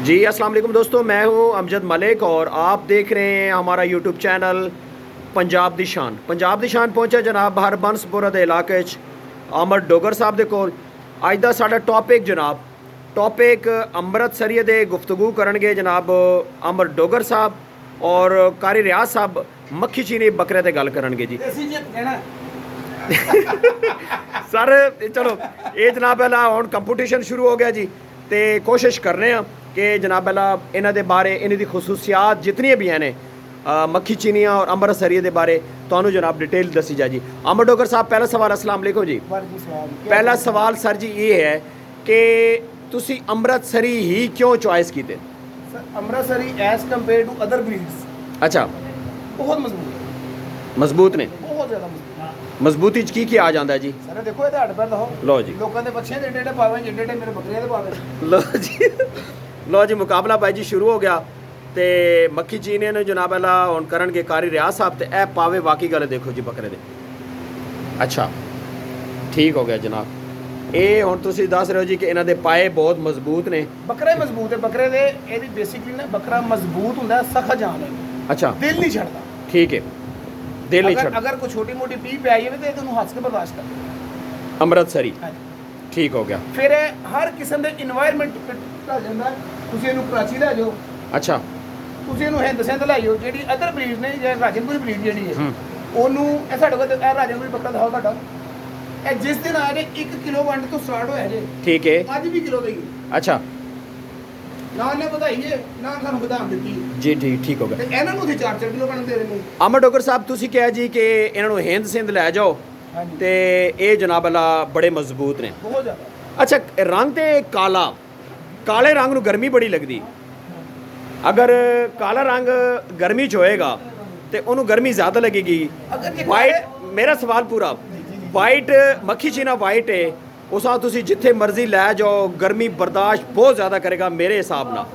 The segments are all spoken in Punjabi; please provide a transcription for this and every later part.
जी अस्सलाम वालेकुम दोस्तों, मैं हूं अमजद मलिक और आप देख रहे हैं हमारा यूट्यूब चैनल पंजाब दी शान। पंजाब दी शान पहुंचा जनाब हरबंसपुरा दे इलाके अमर डोगर साहब दे कोल। अज दा साडा टॉपिक जनाब टॉपिक अमृतसरी दे गुफ्तगू करनगे जनाब अमर डोगर साहब और कारी रियाज साहब मक्खी चीनी बकरे ते गल करनगे जी। सर चलो ये जनाब पहला हुण कंपीटिशन शुरू हो गया जी, तो कोशिश करने कि जनाब पहला इन्हां दे बारे इन्हां दी खसूसियात जितनी भी हैं मक्खी चीनियाँ और अमृतसरी के बारे तो जनाब डिटेल दसी जाए जी। अमर डोगर साहब पहला सवाल अस्सलाम वालेकुम जी। पहला सवाल सर जी ये है कि तुसी अमृतसरी ही क्यों चॉइस कीते? Amritsari as compare to other breeds अच्छा बहुत मजबूत मजबूत ने, बहुत ज़्यादा मजबूत। मजबूती च की आ जाता है जी? सर देखो ये हट पैर दो लो जी, लोगों के बच्चे एडे एडे पावे एडे एडे मेरे बकरियां दे पावे। लो जी मुकाबला भाई जी शुरू हो गया ते मक्खी चीनी ने जनाब अला हुण करनगे कारी रियाज साहब ते ए पावे वाकई गल देखो जी बकरे दे। अच्छा ठीक हो गया जनाब। ਇਹ ਹੁਣ ਤੁਸੀਂ ਦੱਸ ਰਹੇ ਹੋ ਜੀ ਕਿ ਇਹਨਾਂ ਦੇ ਪਾਏ ਬਹੁਤ ਮਜ਼ਬੂਤ ਨੇ। ਬੱਕਰੇ ਮਜ਼ਬੂਤ ਹੈ, ਬੱਕਰੇ ਦੇ ਇਹਦੀ ਬੇਸਿਕਲੀ ਨਾ ਬੱਕਰਾ ਮਜ਼ਬੂਤ ਹੁੰਦਾ ਸਖਤ ਜਾਨ ਹੈ। ਅੱਛਾ ਦਿਲ ਨਹੀਂ ਛੱਡਦਾ। ਠੀਕ ਹੈ, ਦਿਲ ਨਹੀਂ ਛੱਡਦਾ। ਅਗਰ ਕੋਈ ਛੋਟੀ ਮੋਟੀ ਪੀ ਪੈ ਜਾਵੇ ਤੇ ਇਹਨੂੰ ਹੱਸ ਕੇ ਬਰਦਾਸ਼ਤ ਕਰ। ਅੰਮ੍ਰਿਤਸਰੀ ਠੀਕ ਹੋ ਗਿਆ। ਫਿਰ ਹਰ ਕਿਸਮ ਦੇ এনवायरमेंट ਢਲ ਜਾਂਦਾ। ਤੁਸੀਂ ਇਹਨੂੰ ਕਰਾਚੀ ਲੈ ਜਾਓ, ਅੱਛਾ ਤੁਸੀਂ ਇਹਨੂੰ ਹਿੰਦ ਸਿੰਧ ਲੈ ਜਾਓ, ਜਿਹੜੀ ਅਦਰ ਬਰੀਡ ਨੇ ਜਾਂ ਰਾਜਨਪੁਰੀ ਬਰੀਡ ਜਿਹੜੀ ਹੈ ਉਹਨੂੰ ਇਹ ਸਾਡੇ ਕੋਲ ਇਹ ਰਾਜਨਪੁਰੀ ਬੱਕਰਾ ਦਿਖਾਓ ਤੁਹਾਡਾ। ਇਹ ਜਿਸ ਦਿਨ ਆ ਜੇ 1 ਕਿਲੋ ਵੰਡ ਤੋਂ ਸਟਾਰਟ ਹੋਇਆ ਜੇ, ਠੀਕ ਹੈ, ਅੱਜ ਵੀ ਕਿਲੋ ਦੇਗੀ। ਅੱਛਾ ਨਾ ਉਹਨੇ ਵਧਾਈਏ ਨਾ ਸਾਨੂੰ ਵਧਾਉਣ ਦਿੱਤੀ ਜੀ ਠੀਕ ਹੋ ਗਿਆ। ਤੇ ਇਹਨਾਂ ਨੂੰ ਅਸੀਂ 4-4 ਕਿਲੋ ਕਣਕ ਦੇ ਰਹੇ ਨੇ। ਅਮਰ ਡੋਗਰ ਸਾਹਿਬ ਤੁਸੀਂ ਕਿਹਾ ਜੀ ਕਿ ਇਹਨਾਂ ਨੂੰ ਹਿੰਦ ਸਿੰਧ ਲੈ ਜਾਓ ਤੇ ਇਹ ਜਨਾਬ ਅਲਾ ਬੜੇ ਮਜ਼ਬੂਤ ਨੇ ਬਹੁਤ ਜ਼ਿਆਦਾ। ਅੱਛਾ ਰੰਗ ਤੇ ਕਾਲੇ ਰੰਗ ਨੂੰ ਗਰਮੀ ਬੜੀ ਲੱਗਦੀ। ਅਗਰ ਕਾਲਾ ਰੰਗ ਗਰਮੀ 'ਚ ਹੋਏਗਾ ਤੇ ਉਹਨੂੰ ਗਰਮੀ ਜ਼ਿਆਦਾ ਲੱਗੇਗੀ। ਵਾਈਟ ਮੇਰਾ ਸਵਾਲ ਪੂਰਾ ਵਾਈਟ ਮੱਖੀ ਚੀਨਾ ਵਾਈਟ ਹੈ ਉਸ ਆ ਤੁਸੀਂ ਜਿੱਥੇ ਮਰਜ਼ੀ ਲੈ ਜਾਓ ਗਰਮੀ ਬਰਦਾਸ਼ਤ ਬਹੁਤ ਜ਼ਿਆਦਾ ਕਰੇਗਾ ਮੇਰੇ ਹਿਸਾਬ ਨਾਲ।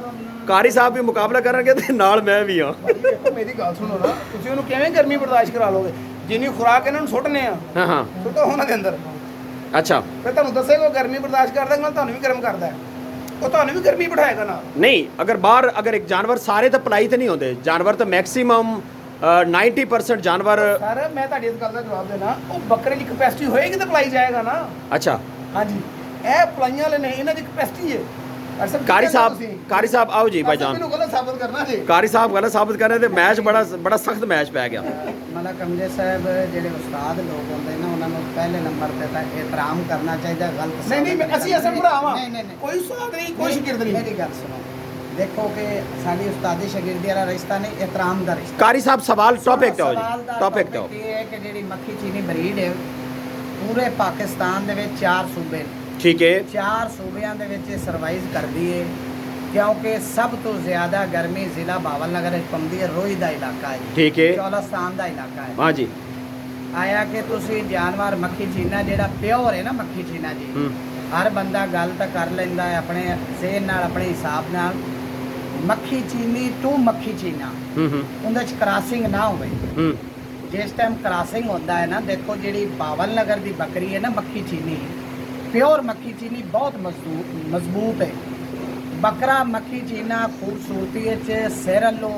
ਕਾਰੀ ਸਾਹਿਬ ਵੀ ਮੁਕਾਬਲਾ ਕਰਨਗੇ ਤੇ ਨਾਲ ਮੈਂ ਵੀ ਹਾਂ। ਦੇਖੋ ਮੇਰੀ ਗੱਲ ਸੁਣੋ ਨਾ, ਤੁਸੀਂ ਉਹਨੂੰ ਕਿਵੇਂ ਗਰਮੀ ਬਰਦਾਸ਼ਤ ਕਰਾ ਲੋਗੇ? ਜਿੰਨੀ ਖੁਰਾਕ ਇਹਨਾਂ ਨੂੰ ਸੁੱਟਨੇ ਆ ਹਾਂ ਸੁੱਟੋ ਉਹਨਾਂ ਦੇ ਅੰਦਰ। ਅੱਛਾ ਫਿਰ ਤੁਹਾਨੂੰ ਦੱਸੇਗਾ ਗਰਮੀ ਬਰਦਾਸ਼ਤ ਕਰਦਾ ਨਾਲ ਤੁਹਾਨੂੰ ਵੀ ਗਰਮ ਕਰਦਾ ਹੈ, ਉਹ ਤੁਹਾਨੂੰ ਵੀ ਗਰਮੀ ਬਿਠਾਏਗਾ ਨਾ। ਨਹੀਂ ਅਗਰ ਬਾਹਰ ਅਗਰ ਇੱਕ ਜਾਨਵਰ ਸਾਰੇ ਤਾਂ ਪਲਾਈ ਤੇ ਨਹੀਂ ਹੁੰਦੇ, ਜਾਨਵਰ ਤਾਂ ਮੈਕਸਿਮਮ 90% ਜਾਨਵਰ। ਸਰ ਮੈਂ ਤੁਹਾਡੀ ਇਸ ਗੱਲ ਦਾ ਜਵਾਬ ਦੇਣਾ, ਉਹ ਬੱਕਰੇ ਦੀ ਕਪੈਸਿਟੀ ਹੋਏਗੀ ਤਾਂ ਪਲਾਈ ਜਾਏਗਾ ਨਾ। ਅੱਛਾ ਹਾਂਜੀ ਇਹ ਪਲਾਈਆਂ ਵਾਲੇ ਨੇ, ਇਹਨਾਂ ਦੀ ਕਪੈਸਿਟੀ ਹੈ। कारी साहब आओ जी भाई जान। गलत साबित करना जी। कारी साहब गलत साबित कर रहे थे। मैच बड़ा सख्त मैच पै गया। मतलब कमजे साहब ਜਿਹੜੇ ਉਸਤਾਦ ਲੋਕ ਹੁੰਦੇ ਨੇ ਉਹਨਾਂ ਨੂੰ ਪਹਿਲੇ ਨੰਬਰ ਤੇ ਤਾਂ ਇਹਤਰਾਮ ਕਰਨਾ ਚਾਹੀਦਾ। ਗਲਤ ਨਹੀਂ ਅਸੀਂ ਅਸਲ ਭਰਾਵਾਂ, ਨਹੀਂ ਕੋਈ ਉਸਤਾਦ ਨਹੀਂ ਕੋਈ ਸ਼ਾਗਿਰਦ ਨਹੀਂ। ਮੇਰੀ ਗੱਲ ਸੁਣੋ, ਦੇਖੋ ਕਿ ਸਾਡੀ ਉਸਤਾਦੀ ਸ਼ਾਗਿਰਦੀ ਵਾਲਾ ਰਿਸ਼ਤਾ ਨਹੀਂ, ਇਹਤਰਾਮ ਦਾ ਰਿਸ਼ਤਾ। कारी साहब सवाल टॉपिक ते हो जी, टॉपिक ते हो। ਇਹ ਹੈ ਕਿ ਜਿਹੜੀ ਮੱਖੀ ਚੀਨੀ ਬਰੀਡ ਹੈ ਪੂਰੇ ਪਾਕਿਸਤਾਨ ਦੇ ਵਿੱਚ 4 ਸੂਬੇ ਨੇ। ठीक है, 4 ਸੂਬਿਆਂ ਦੇ ਵਿੱਚ ਸਰਵਾਈਵ ਕਰਦੀ ਹੈ ਕਿਉਂਕਿ ਸਭ ਤੋਂ ਜ਼ਿਆਦਾ ਗਰਮੀ ਜ਼ਿਲ੍ਹਾ ਬਾਵਲ ਨਗਰ ਵਿੱਚ ਪੈਂਦੀ ਹੈ। ਰੋਹੀ ਦਾ ਇਲਾਕਾ ਹੈ, ठीक है, ਚੌਲਸਤਾਨ ਦਾ ਇਲਾਕਾ ਹੈ। हाँ जी ਆਇਆ ਕਿ ਤੁਸੀਂ ਜਾਨਵਰ ਮੱਖੀ ਚੀਨਾ ਜਿਹੜਾ ਪਿਓਰ ਹੈ ਨਾ ਮੱਖੀ ਚੀਨਾ ਜੀ, ਹਰ ਬੰਦਾ ਗੱਲ ਤਾਂ ਕਰ ਲੈਂਦਾ ਹੈ ਆਪਣੇ ਜ਼ਹਿਨ ਨਾਲ ਆਪਣੇ ਹਿਸਾਬ ਨਾਲ। ਮੱਖੀ ਚੀਨੀ ਟੂ ਮੱਖੀ ਚੀਨਾ ਉਹਦੇ ਚ ਕ੍ਰਾਸਿੰਗ ਨਾ ਹੋਵੇ। ਜਿਸ ਟਾਈਮ ਕ੍ਰਾਸਿੰਗ ਹੁੰਦਾ ਹੈ ਨਾ, ਦੇਖੋ ਜਿਹੜੀ ਬਾਵਲ ਨਗਰ ਦੀ ਬੱਕਰੀ ਹੈ ਨਾ ਮੱਖੀ ਚੀਨੀ, प्योर मक्खी चीनी बहुत मजबूत है। बकरा मक्खी चीना खूबसूरती सिर अलो,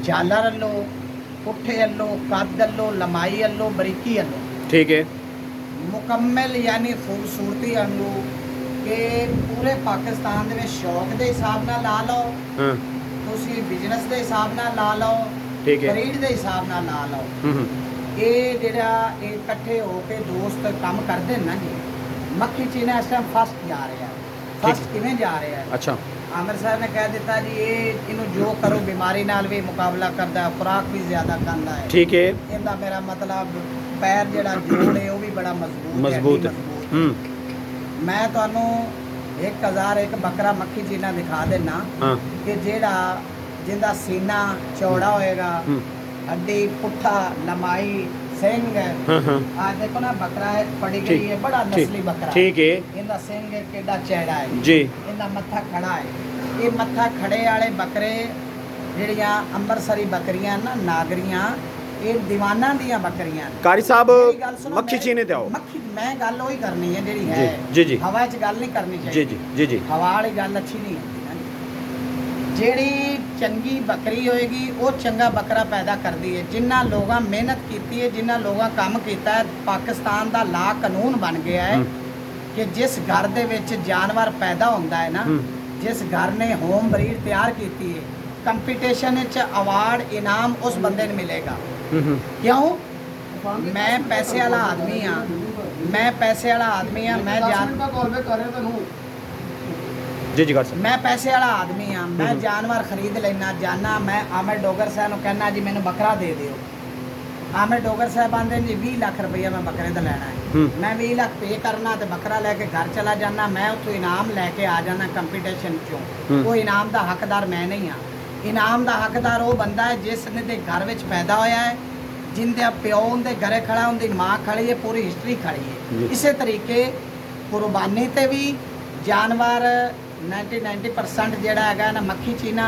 झालर अलो, पुठे अलो, कद अलो, लमाई अलो, बरीकी अलो, ठीक है, मुकम्मल यानी खूबसूरती अलो कि पूरे पाकिस्तान के शौक के हिसाब नाल ला लो, तुसी बिजनेस के हिसाब नाल ला लो, ठीक है, ब्रीड के हिसाब नाल ला लो। ਇਹ ਜਿਹੜਾ ਇਹ ਇਕੱਠੇ ਹੋ ਕੇ ਦੋਸਤ ਕੰਮ ਕਰਦੇ ਨੇ ਨਾ ਜੀ। ਮੱਖੀ ਚੀਨਾ ਇਸ ਟਾਈਮ ਫਸਟ ਜਾ ਰਿਹਾ। ਫਸਟ ਕਿਵੇਂ ਜਾ ਰਿਹਾ? अच्छा ਆਮਰ ਸਾਹਿਬ ਨੇ ਕਹਿ ਦਿੱਤਾ ਜੀ ਇਹਨੂੰ ਜੋ ਕਰੋ ਬਿਮਾਰੀ ਨਾਲ ਵੀ ਮੁਕਾਬਲਾ ਕਰਦਾ, ਖੁਰਾਕ ਵੀ ਜ਼ਿਆਦਾ ਖਾਂਦਾ ਹੈ। ठीक है, ਇਹਦਾ ਮੇਰਾ ਮਤਲਬ ਪੈਰ ਜਿਹੜਾ ਜੋੜ ਹੈ ਉਹ ਵੀ ਬੜਾ मजबूत है। ਮੈਂ ਤੁਹਾਨੂੰ 1001 ਬੱਕਰਾ ਮੱਖੀ ਚੀਨਾ ਦਿਖਾ ਦੇਣਾ ਕਿ ਜਿਹੜਾ ਜਿੰਦਾ ਸੀਨਾ ਚੌੜਾ ਹੋਏਗਾ, हड्डी पुट्ठा लमाई सिंग। आज देखो ना बकरा है पड़ी गई है, बड़ा नस्ली बकरा। ठीक है, इनका सिंग केड़ा चौड़ा है जी, इनका मत्था खड़ा है। ये मत्था खड़े वाले बकरे ਜਿਹੜੀਆਂ ਅੰਮ੍ਰਿਤਸਰੀ ਬੱਕਰੀਆਂ ਨਾ ਨਾਗਰੀਆਂ, ਇਹ ਦੀਵਾਨਾਂ ਦੀਆਂ ਬੱਕਰੀਆਂ। कारी साहब मक्खी चीनी ते आओ। ਮੱਖੀ ਮੈਂ ਗੱਲ ਉਹੀ ਕਰਨੀ ਹੈ ਜਿਹੜੀ ਹੈ जी जी ਹਵਾ 'ਚ ਗੱਲ ਨਹੀਂ ਕਰਨੀ जी ਚਾਹੀਦੀ। जी जी जी ਹਵਾ ਵਾਲੀ ਗੱਲ ਅੱਛੀ ਨਹੀਂ ਹੁੰਦੀ ਨਾ। ਜਿਹੜੀ ਚੰਗੀ ਬੱਕਰੀ ਹੋਏਗੀ ਉਹ ਚੰਗਾ ਬੱਕਰਾ ਪੈਦਾ ਕਰਦੀ ਹੈ। ਜਿਨ੍ਹਾਂ ਲੋਕਾਂ ਮਿਹਨਤ ਕੀਤੀ ਹੈ, ਜਿਨ੍ਹਾਂ ਲੋਕਾਂ ਕੰਮ ਕੀਤਾ ਹੈ, ਪਾਕਿਸਤਾਨ ਦਾ ਲਾ ਕਾਨੂੰਨ ਬਣ ਗਿਆ ਹੈ ਕਿ ਜਿਸ ਘਰ ਦੇ ਵਿੱਚ ਜਾਨਵਰ ਪੈਦਾ ਹੁੰਦਾ ਹੈ ਨਾ, ਜਿਸ ਘਰ ਨੇ ਹੋਮ ਬਰੀਡ ਤਿਆਰ ਕੀਤੀ ਹੈ, ਕੰਪੀਟੀਸ਼ਨ ਵਿੱਚ ਅਵਾਰਡ ਇਨਾਮ ਉਸ ਬੰਦੇ ਨੂੰ ਮਿਲੇਗਾ। ਕਿਉਂ? ਮੈਂ ਪੈਸੇ ਵਾਲਾ ਆਦਮੀ ਆ, ਮੈਂ ਪੈਸੇ ਵਾਲਾ ਆਦਮੀ ਆ, ਮੈਂ ਜਾਨ ਜੀ ਜੀ ਕਰ ਸਰ। ਮੈਂ ਪੈਸੇ ਵਾਲਾ ਆਦਮੀ ਆ, ਮੈਂ ਜਾਨਵਰ ਖਰੀਦ ਲੈਣਾ ਜਾਨਾ। ਮੈਂ ਆਮਰ ਡੋਗਰ ਸਾਹਿਬ ਨੂੰ ਕਹਿਣਾ ਜੀ ਮੈਨੂੰ ਬੱਕਰਾ ਦੇ ਦਿਓ। ਆਮਰ ਡੋਗਰ ਸਾਹਿਬ ਆਂਦੇ ਜੀ 20 ਲੱਖ ਰੁਪਈਆ ਮੈਂ ਬੱਕਰੇ ਦਾ ਲੈਣਾ ਹੈ। ਮੈਂ 20 ਲੱਖ ਪੇ ਕਰਨਾ ਤੇ ਬੱਕਰਾ ਲੈ ਕੇ ਘਰ ਚਲਾ ਜਾਣਾ। ਮੈਂ ਉੱਥੋਂ ਇਨਾਮ ਲੈ ਕੇ ਆ ਜਾਣਾ ਕੰਪੀਟੀਸ਼ਨ ਚੋਂ। ਉਹ ਇਨਾਮ ਦਾ ਹੱਕਦਾਰ ਮੈਂ ਨਹੀਂ ਆ। ਇਨਾਮ ਦਾ ਹੱਕਦਾਰ ਉਹ ਬੰਦਾ ਹੈ ਜਿਸ ਨੇ ਦੇ ਘਰ ਵਿੱਚ ਪੈਦਾ ਹੋਇਆ ਹੈ, ਜਿੰਦੇ ਪਿਓ ਦੇ ਘਰੇ ਖੜਾ, ਉਹਦੀ ਮਾਂ ਖੜੀ ਹੈ, ਪੂਰੀ ਹਿਸਟਰੀ ਖੜੀ ਹੈ। ਇਸੇ ਤਰੀਕੇ ਕੁਰਬਾਨੀ ਤੇ ਵੀ ਜਾਨਵਰ 90% ਜਿਹੜਾ ਹੈਗਾ ਨਾ ਮੱਖੀ ਚੀਨਾ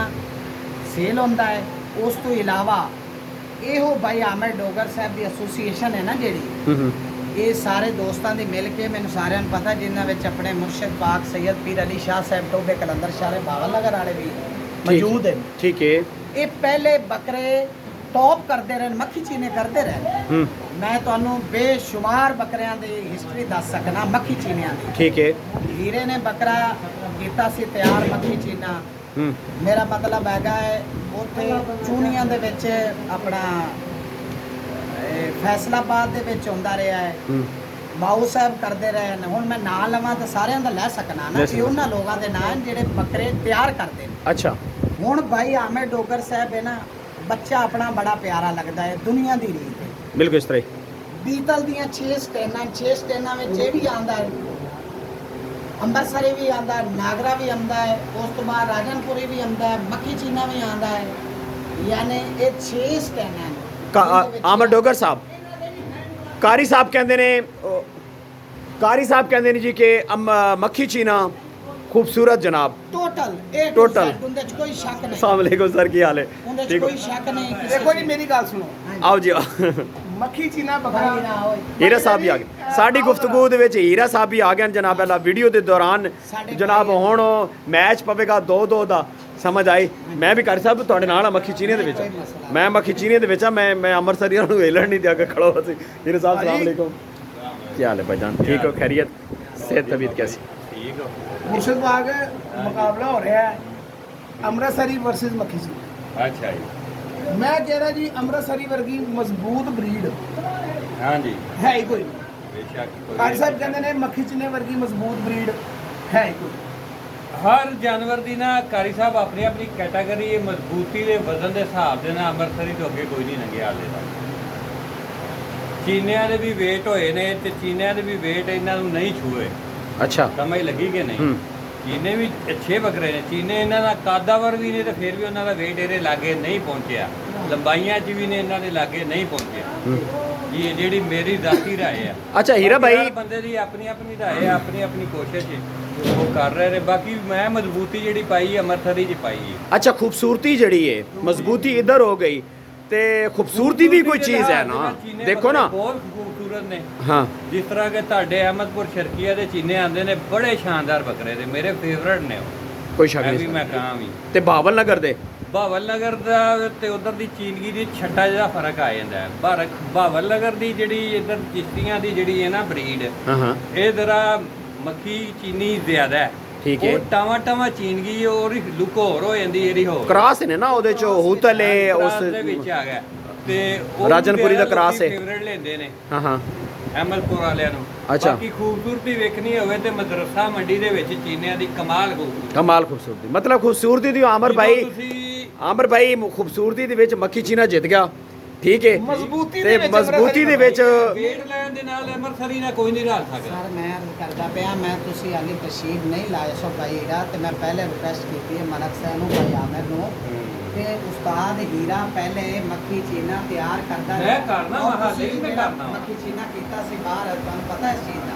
ਸੇਲ ਹੁੰਦਾ ਹੈ। ਉਸ ਤੋਂ ਇਲਾਵਾ ਇਹੋ ਭਾਈ ਆਮਰ ਡੋਗਰ ਸਾਹਿਬ ਦੀ ਐਸੋਸੀਏਸ਼ਨ ਹੈ ਨਾ ਜਿਹੜੀ, ਇਹ ਸਾਰੇ ਦੋਸਤਾਂ ਦੀ ਮਿਲ ਕੇ, ਮੈਨੂੰ ਸਾਰਿਆਂ ਨੂੰ ਪਤਾ, ਜਿਨ੍ਹਾਂ ਵਿੱਚ ਆਪਣੇ ਮੁਰਸ਼ਿਦ ਪਾਕ ਸੈਯਦ ਪੀਰ ਅਲੀ ਸ਼ਾਹ ਸਾਹਿਬ ਟੋਬੇ ਕਲੰਦਰ ਸ਼ਾਹ ਬਾਵਲ ਨਗਰ ਵਾਲੇ ਵੀ ਮੌਜੂਦ ਹੈ। ਠੀਕ ਹੈ। ਇਹ ਪਹਿਲੇ ਬੱਕਰੇ ਟੌਪ ਕਰਦੇ ਰਹੇ, ਮੱਖੀ ਚੀਨੇ ਕਰਦੇ ਰਹੇ। ਮੈਂ ਤੁਹਾਨੂੰ ਬੇਸ਼ੁਮਾਰ ਬੱਕਰਿਆਂ ਦੀ ਹਿਸਟਰੀ ਦੱਸ ਸਕਣਾ ਮੱਖੀ ਚੀਨਿਆਂ ਦੀ। ਠੀਕ ਹੈ। ਹੀਰੇ ਨੇ ਬੱਕਰਾ ਕੀਤਾ ਸੀ ਤਿਆਰ ਮੱਖੀ ਚੀਨਾ। ਮੇਰਾ ਮਤਲਬ ਹੈਗਾ ਹੈ ਉੱਥੇ ਚੂਨੀਆਂ ਦੇ ਵਿੱਚ ਆਪਣਾ ਫੈਸਲਾਬਾਦ ਦੇ ਵਿੱਚ ਹੁੰਦਾ ਰਿਹਾ ਹੈ। ਬਾਊ ਸਾਹਿਬ ਕਰਦੇ ਰਹੇ ਨੇ। ਹੁਣ ਮੈਂ ਨਾਂ ਲਵਾਂ ਤਾਂ ਸਾਰਿਆਂ ਦਾ ਲੈ ਸਕਣਾ ਨਾ, ਇਹ ਉਹਨਾਂ ਲੋਕਾਂ ਦੇ ਨਾਂ ਜਿਹੜੇ ਬੱਕਰੇ ਤਿਆਰ ਕਰਦੇ ਨੇ। ਅੱਛਾ। ਹੁਣ ਭਾਈ ਆਮਰ ਡੋਗਰ ਸਾਹਿਬ ਹੈ ਨਾ, ਬੱਚਾ ਆਪਣਾ ਬੜਾ ਪਿਆਰਾ ਲੱਗਦਾ ਹੈ, ਦੁਨੀਆ ਦੀ ਰੀਤ ਹੈ। ਬਿਲਕੁਲ ਇਸ ਤਰ੍ਹਾਂ ਬੀਤਲ ਦੀਆਂ 6 ਸਟੇਨਾਂ ਵਿੱਚ ਇਹ ਵੀ ਆਂਦਾ ਹੈ, ਅੰਮ੍ਰਿਤਸਰੀ ਵੀ ਆਂਦਾ ਹੈ, ਨਾਗਰਾ ਵੀ ਆਂਦਾ ਹੈ, ਉਸ ਤੋਂ ਬਾਅਦ ਰਾਜਨਪੁਰੀ ਵੀ ਆਂਦਾ ਹੈ, ਮੱਖੀ ਚੀਨਾ ਵੀ ਆਂਦਾ ਹੈ। ਯਾਨੀ ਇਹ 6 ਸਟੇਨਾਂ ਨੇ। ਆਮਰ ਡੋਗਰ ਸਾਹਿਬ, ਕਾਰੀ ਸਾਹਿਬ ਕਹਿੰਦੇ ਨੇ, ਕਾਰੀ ਸਾਹਿਬ ਕਹਿੰਦੇ ਨੇ ਜੀ ਕਿ ਮੱਖੀ ਚੀਨਾ ਖੂਬਸੂਰਤ ਜਨਾਬ। ਟੋਟਲ ਟੋਟਲ ਉਹਦੇ ਚ ਕੋਈ ਸ਼ੱਕ ਨਹੀਂ। अस्सलाम वालेकुम सर, की हाल है? ਉਹਦੇ ਚ ਕੋਈ ਸ਼ੱਕ ਨਹੀਂ। ਦੇਖੋ ਜੀ ਮੇਰੀ ਗੱਲ ਸੁਣੋ, आओ जी आओ। ਮੱਖੀ ਚੀਨਾ ਬੱਕਰਾ ਹੀਰਾ ਸਾਹਿਬ ਵੀ ਆ ਗਏ ਸਾਡੀ ਗੁਫ਼ਤਗੂ ਦੇ ਵਿੱਚ। ਹੀਰਾ ਸਾਹਿਬ ਵੀ ਆ ਗਏ ਨੇ ਜਨਾਬ। ਅੱਲਾ ਵੀਡੀਓ ਦੇ ਦੌਰਾਨ ਜਨਾਬ ਹੁਣ ਮੈਚ ਪਵੇਗਾ 2-2 ਦਾ, ਸਮਝ ਆਈ। ਮੈਂ ਵੀ ਕਰ ਸਾਹਿਬ ਤੁਹਾਡੇ ਨਾਲ ਆ ਮੱਖੀ ਚੀਨੇ ਦੇ ਵਿੱਚ। ਮੈਂ ਮੱਖੀ ਚੀਨੇ ਦੇ ਵਿੱਚ ਆ। ਮੈਂ ਅੰਮ੍ਰਿਤਸਰੀਆਂ ਨੂੰ ਵੇਲਣ ਨਹੀਂ ਦਿਆ ਕੇ ਖੜੋ ਅਸੀਂ। ਹੀਰਾ ਸਾਹਿਬ अस्सलाम वालेकुम, ਕੀ ਹਾਲ ਹੈ ਭਾਈਜਾਨ? ਠੀਕ ਹੋ? ਖੈਰੀਅਤ? सेहत तबीयत कैसी? ਮੁਰਸ਼ਿਦ ਬਾਗ ਮੁਕਾਬਲਾ ਹੋ ਰਿਹਾ ਹੈ ਅੰਮ੍ਰਿਤਸਰੀ ਵਰਸਸ ਮੱਖੀ ਚੀਨਾ। ਅੱਛਾ ਜੀ। ਮੈਂ ਕਹਿ ਰਿਹਾ ਜੀ ਅੰਮ੍ਰਿਤਸਰੀ ਵਰਗੀ ਮਜ਼ਬੂਤ ਬਰੀਡ ਹਾਂਜੀ ਹੈ ਹੀ ਕੋਈ। ਬੇਸ਼ੱਕ ਕੋਈ ਕਾਜੀ ਸਾਹਿਬ ਕਹਿੰਦੇ ਨੇ ਮੱਖੀ ਚੀਨੇ ਵਰਗੀ ਮਜ਼ਬੂਤ ਬਰੀਡ ਹੈ ਹੀ ਕੋਈ। ਹਰ ਜਾਨਵਰ ਦੀ ਨਾ ਕਾਰੀ ਸਾਹਿਬ ਆਪਣੀ ਆਪਣੀ ਕੈਟਾਗਰੀ ਮਜ਼ਬੂਤੀ ਦੇ ਵਜ਼ਨ ਦੇ ਹਿਸਾਬ ਦੇ ਨਾਲ ਅੰਮ੍ਰਿਤਸਰੀ ਤੋਂ ਅੱਗੇ ਕੋਈ ਨਹੀਂ ਲੰਘਿਆ ਹਾਲੇ ਤੱਕ। ਚੀਨਿਆਂ ਦੇ ਵੀ ਵੇਟ ਹੋਏ ਨੇ ਤੇ ਚੀਨਿਆਂ ਦੇ ਵੀ ਵੇਟ ਇਹਨਾਂ ਨੂੰ ਨਹੀਂ ਛੂਏ। अच्छा। ਸਮਝ ਲੱਗੀ ਕਿ ਨਹੀਂ? ਚੀਨੇ ਵੀ ਅੱਛੇ ਬੱਕਰੇ ਨੇ। ਚੀਨੇ ਇਹਨਾਂ ਦਾ ਕਾਦਾਵਰ ਵੀ ਨੇ ਤੇ ਫਿਰ ਵੀ ਉਹਨਾਂ ਦਾ ਵੇਟ ਇਹਦੇ ਲਾਗੇ ਨਹੀਂ ਪਹੁੰਚਿਆ। ਲੰਬਾਈਆਂ 'ਚ ਵੀ ਨੇ ਇਹਨਾਂ ਦੇ ਲਾਗੇ ਨਹੀਂ ਪਹੁੰਚਿਆ। ਇਹ ਜਿਹੜੀ ਮੇਰੀ ਜ਼ਾਤੀ ਰਾਏ ਆ। अच्छा हीरा भाई, ਹਰ ਬੰਦੇ ਦੀ ਆਪਣੀ ਆਪਣੀ ਰਾਏ ਆ, ਆਪਣੀ ਆਪਣੀ ਕੋਸ਼ਿਸ਼ ਹੈ, ਉਹ ਕਰ ਰਹੇ ਨੇ। ਬਾਕੀ ਮੈਂ ਮਜ਼ਬੂਤੀ ਜਿਹੜੀ ਪਾਈ ਅੰਮ੍ਰਿਤਸਰੀ 'ਚ ਪਾਈ ਹੈ। अच्छा खूबसूरती जड़ी है, मजबूती इधर हो गई ते खूबसूरती भी कोई चीज़ है ना। ਚੀਨੇ देखो ना। ਬਹੁਤ ਖੂਬਸੂਰਤ ਨੇ। हाँ ਜਿਸ ਤਰ੍ਹਾਂ ਕਿ ਤੁਹਾਡੇ ਅਹਿਮਦਪੁਰ ਸ਼ਰਕੀਆ ਦੇ ਚੀਨੇ ਆਂਦੇ ਨੇ, ਬੜੇ ਸ਼ਾਨਦਾਰ ਬੱਕਰੇ ਦੇ, ਮੇਰੇ ਫੇਵਰਟ ਨੇ ਉਹ। कोई शक ਮੈਂ ਵੀ नहीं। ਮੈਂ ਕਹਾਂ ਵੀ ते बावल नगर दे ਭਾਵਲ ਨਗਰ ਦਾ ਤੇ ਉਧਰ ਦੀ ਚੀਨਗੀ ਦੀ ਛੱਟਾ ਜਿਹਾ ਫਰਕ ਆ ਜਾਂਦਾ ਹੈ। ਭਾਵਲ ਨਗਰ ਦੀ ਜਿਹੜੀ ਇਧਰ ਚਿਸ਼ਤੀਆਂ ਦੀ ਜਿਹੜੀ ਹੈ ਨਾ ਬਰੀਡ, हाँ हाँ ਇਹ ਜ਼ਰਾ ਮੱਖੀ ਚੀਨੀ ਜ਼ਿਆਦਾ ਹੈ। ठीक है। ਉਹ ਟਾਵਾ ਚੀਨਗੀ ਔਰ ਲੁੱਕ ਹੋਰ ਹੋ ਜਾਂਦੀ ਜਿਹੜੀ ਹੋਰ क्रास ने ना ਉਹਦੇ ਚ ਹੂਤਲੇ ਉਸ ਉਸ ਦੇ ਵਿੱਚ ਆ ਗਿਆ ਤੇ ਉਹ ਰਾਜਨਪੁਰੀ ਦਾ ਕਰਾਸ ਹੈ। ਫੇਵਰਟ ਲੈਂਦੇ ਨੇ हाँ हाँ ਅਹਿਮਦਪੁਰ ਵਾਲਿਆਂ ਨੂੰ। ਅੱਛਾ। ਬਾਕੀ ਖੂਬਸੂਰਤੀ ਵੇਖਣੀ ਹੋਵੇ ਤੇ ਮਦਰਸਾ ਮੰਡੀ ਦੇ ਵਿੱਚ ਚੀਨਿਆਂ ਦੀ ਕਮਾਲ ਖੂਬਸੂਰਤੀ। कमाल खूबसूरती, मतलब खूबसूरती दी आमर भाई, ਜਦੋਂ ਤੁਸੀਂ आमर भाई खूबसूरती ਦੇ ਵਿੱਚ ਮੱਖੀ ਚੀਨਾ ਜਿੱਤ ਗਿਆ। ਠੀਕ ਹੈ। ਮਜ਼ਬੂਤੀ ਤੇ ਦੇ ਵਿੱਚ ਮਜ਼ਬੂਤੀ ਦੇ ਵਿੱਚ ਵੇਟ ਲੈਣ ਦੇ ਨਾਲ ਅੰਮ੍ਰਿਤਸਰੀ ਨਾਲ ਕੋਈ ਨਹੀਂ ਰਲ ਸਕਦਾ। ਸਰ ਮੈਂ ਅਰਜ਼ ਕਰਦਾ ਪਿਆ, ਮੈਂ ਤੁਸੀਂ ਹਾਲੇ ਤਸ਼ਰੀਫ ਨਹੀਂ ਲਾਏ ਸੋ ਭਾਈ ਹੀਰਾ, ਤੇ ਮੈਂ ਪਹਿਲੇ ਰਿਕਵੈਸਟ ਕੀਤੀ ਹੈ ਮਲਕ ਸਾਹਿਬ ਨੂੰ, ਭਾਈ ਆਮਰ ਨੂੰ, ਕਿ ਉਸਤਾਦ ਹੀਰਾ ਪਹਿਲੇ ਮੱਖੀ ਚੀਨਾ ਤਿਆਰ ਕਰਦਾ ਮੈਂ ਕਰਨਾ ਵਾ, ਔਰ ਤੁਸੀਂ ਹਾਲੇ ਵੀ ਮੈਂ ਜਿਹੜਾ ਕਰਨਾ ਵਾ। ਮੱਖੀ ਚੀਨਾ ਕੀਤਾ ਸੀ ਬਾਹਰ, ਤੁਹਾਨੂੰ ਪਤਾ ਇਸ ਚੀਜ਼ ਦਾ?